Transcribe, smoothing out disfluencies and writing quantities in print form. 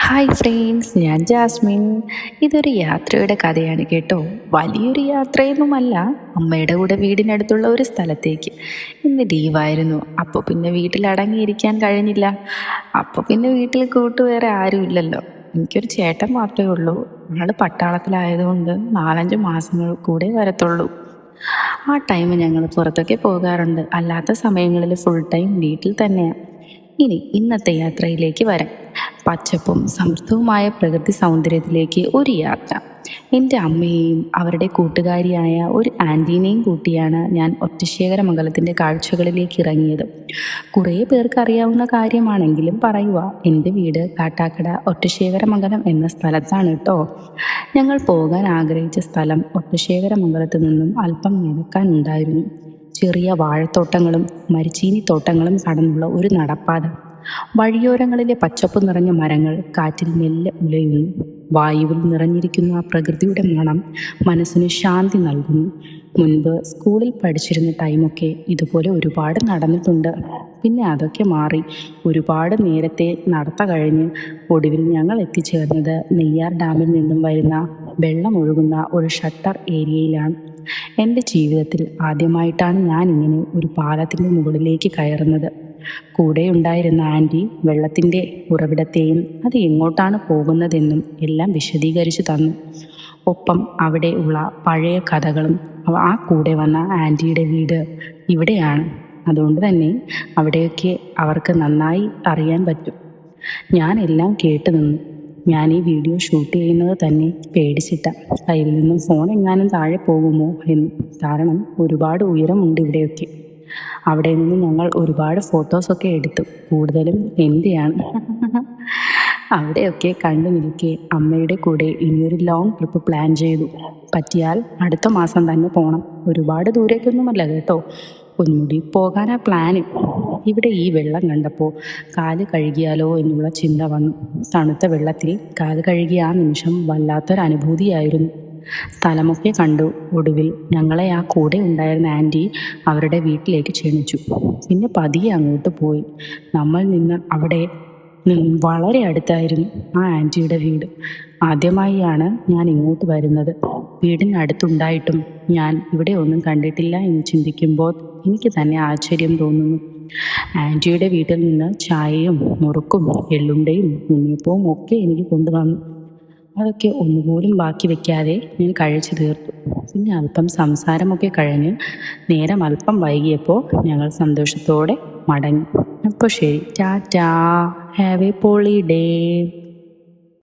Hi friends, ഞാൻ Jasmine. ഇതൊരു യാത്രയുടെ കഥയാണ് കേട്ടോ. വലിയൊരു യാത്രയൊന്നുമല്ല, അമ്മയുടെ കൂടെ വീടിനടുത്തുള്ള ഒരു സ്ഥലത്തേക്ക്. ഇന്ന് ലീവായിരുന്നു. അപ്പോൾ പിന്നെ വീട്ടിൽ അടങ്ങിയിരിക്കാൻ കഴിഞ്ഞില്ല. അപ്പോൾ പിന്നെ വീട്ടിൽ കൂട്ടുവേറെ ആരുമില്ലല്ലോ. എനിക്കൊരു ചേട്ടൻ മാത്രമേ ഉള്ളൂ. ആള് പട്ടാളത്തിലായതുകൊണ്ട് 4-5 മാസങ്ങൾ കൂടെ വരത്തുള്ളൂ. ആ ടൈം ഞങ്ങൾ പുറത്തൊക്കെ പോകാറുണ്ട്. അല്ലാത്ത സമയങ്ങളിൽ ഫുൾ ടൈം വീട്ടിൽ തന്നെയാണ്. ഇന്നത്തെ യാത്രയിലേക്ക് വരാം. പച്ചപ്പും സമൃദ്ധവുമായ പ്രകൃതി സൗന്ദര്യത്തിലേക്ക് ഒരു യാത്ര. എൻ്റെ അമ്മയെയും അവരുടെ കൂട്ടുകാരിയായ ഒരു ആൻറ്റീനെയും കൂട്ടിയാണ് ഞാൻ ഒറ്റശേഖരമംഗലത്തിൻ്റെ കാഴ്ചകളിലേക്ക് ഇറങ്ങിയത്. കുറേ പേർക്ക് അറിയാവുന്ന കാര്യമാണെങ്കിലും പറയുക, എൻ്റെ വീട് കാട്ടാക്കട ഒറ്റശേഖരമംഗലം എന്ന സ്ഥലത്താണ് കേട്ടോ. ഞങ്ങൾ പോകാൻ ആഗ്രഹിച്ച സ്ഥലം ഒറ്റശേഖരമംഗലത്ത് നിന്നും അല്പം നടക്കാനുണ്ടായിരുന്നു. ചെറിയ വാഴത്തോട്ടങ്ങളും മരിച്ചീനിത്തോട്ടങ്ങളും കടന്നുള്ള ഒരു നടപ്പാത. വഴിയോരങ്ങളിലെ പച്ചപ്പ് നിറഞ്ഞ മരങ്ങൾ കാറ്റിൽ മെല്ലെ ഉലയുന്നു. വായുവിൽ നിറഞ്ഞിരിക്കുന്ന ആ പ്രകൃതിയുടെ മണം മനസ്സിന് ശാന്തി നൽകുന്നു. മുൻപ് സ്കൂളിൽ പഠിച്ചിരുന്ന ടൈമൊക്കെ ഇതുപോലെ ഒരുപാട് നടന്നിട്ടുണ്ട്. പിന്നെ അതൊക്കെ മാറി ഒരുപാട് നേരത്തെ നടത്ത കഴിഞ്ഞ് ഒടുവിൽ ഞങ്ങൾ എത്തിച്ചേർന്നത് നെയ്യാർ ഡാമിൽ നിന്നും വരുന്ന വെള്ളമൊഴുകുന്ന ഒരു ഷട്ടർ ഏരിയയിലാണ്. എൻ്റെ ജീവിതത്തിൽ ആദ്യമായിട്ടാണ് ഞാനിങ്ങനെ ഒരു പാലത്തിൻ്റെ മുകളിലേക്ക് കയറുന്നത്. കൂടെ ഉണ്ടായിരുന്ന ആൻറ്റി വെള്ളത്തിൻ്റെ ഉറവിടത്തെയും അത് എങ്ങോട്ടാണ് പോകുന്നതെന്നും എല്ലാം വിശദീകരിച്ചു തന്നു. ഒപ്പം അവിടെ ഉള്ള പഴയ കഥകളും. ആ കൂടെ വന്ന ആൻറ്റിയുടെ വീട് ഇവിടെയാണ്. അതുകൊണ്ട് തന്നെ അവിടെയൊക്കെ അവർക്ക് നന്നായി അറിയാൻ പറ്റും. ഞാനെല്ലാം കേട്ടു നിന്നു. ഞാൻ ഈ വീഡിയോ ഷൂട്ട് ചെയ്യുന്നത് തന്നെ പേടിച്ചിട്ട. കയ്യിൽ നിന്നും ഫോൺ എങ്ങാനും താഴെ പോകുമോ എന്ന്. കാരണം ഒരുപാട് ഉയരമുണ്ട് ഇവിടെയൊക്കെ. അവിടെ നിന്ന് ഞങ്ങൾ ഒരുപാട് ഫോട്ടോസൊക്കെ എടുത്തു. കൂടുതലും എൻ്റെയാണ്. അവിടെയൊക്കെ കണ്ടു നിൽക്കെ അമ്മയുടെ കൂടെ ഇനിയൊരു ലോങ് ട്രിപ്പ് പ്ലാൻ ചെയ്തു. പറ്റിയാൽ അടുത്ത മാസം തന്നെ പോകണം. ഒരുപാട് ദൂരേക്കൊന്നുമല്ല കേട്ടോ, പൊന്മുടി പോകാനാ പ്ലാന്. ഇവിടെ ഈ വെള്ളം കണ്ടപ്പോൾ കാല് കഴുകിയാലോ എന്നുള്ള ചിന്ത വന്നു. തണുത്ത വെള്ളത്തിൽ കാല് കഴുകിയ ആ നിമിഷം വല്ലാത്തൊരനുഭൂതിയായിരുന്നു. സ്ഥലമൊക്കെ കണ്ടു. ഒടുവിൽ ഞങ്ങളെ ആ കൂടെ ഉണ്ടായിരുന്ന ആൻറ്റി അവരുടെ വീട്ടിലേക്ക് ക്ഷണിച്ചു. പിന്നെ പതിയെ അങ്ങോട്ട് പോയി. നമ്മൾ നിന്ന് അവിടെ വളരെ അടുത്തായിരുന്നു ആ ആൻറ്റിയുടെ വീട്. ആദ്യമായാണ് ഞാൻ ഇങ്ങോട്ട് വരുന്നത്. വീടിനടുത്തുണ്ടായിട്ടും ഞാൻ ഇവിടെ ഒന്നും കണ്ടിട്ടില്ല എന്ന് ചിന്തിക്കുമ്പോൾ എനിക്ക് തന്നെ ആശ്ചര്യം തോന്നുന്നു. ആൻറ്റിയുടെ വീട്ടിൽ നിന്ന് ചായയും മുറുക്കും എള്ളുണ്ടയും ഉണ്ണിയപ്പവും ഒക്കെ എനിക്ക് കൊണ്ടുവന്നു. അതൊക്കെ ഒന്നുപോലും ബാക്കി വെക്കാതെ ഞാൻ കഴിച്ചു തീർത്തു. പിന്നെ അല്പം സംസാരമൊക്കെ കഴിഞ്ഞ് നേരം അല്പം വൈകിയപ്പോൾ ഞങ്ങൾ സന്തോഷത്തോടെ മടങ്ങി. അപ്പോൾ ശരി, ടാറ്റാ, ഹാവ് എ പോളി ഡേ.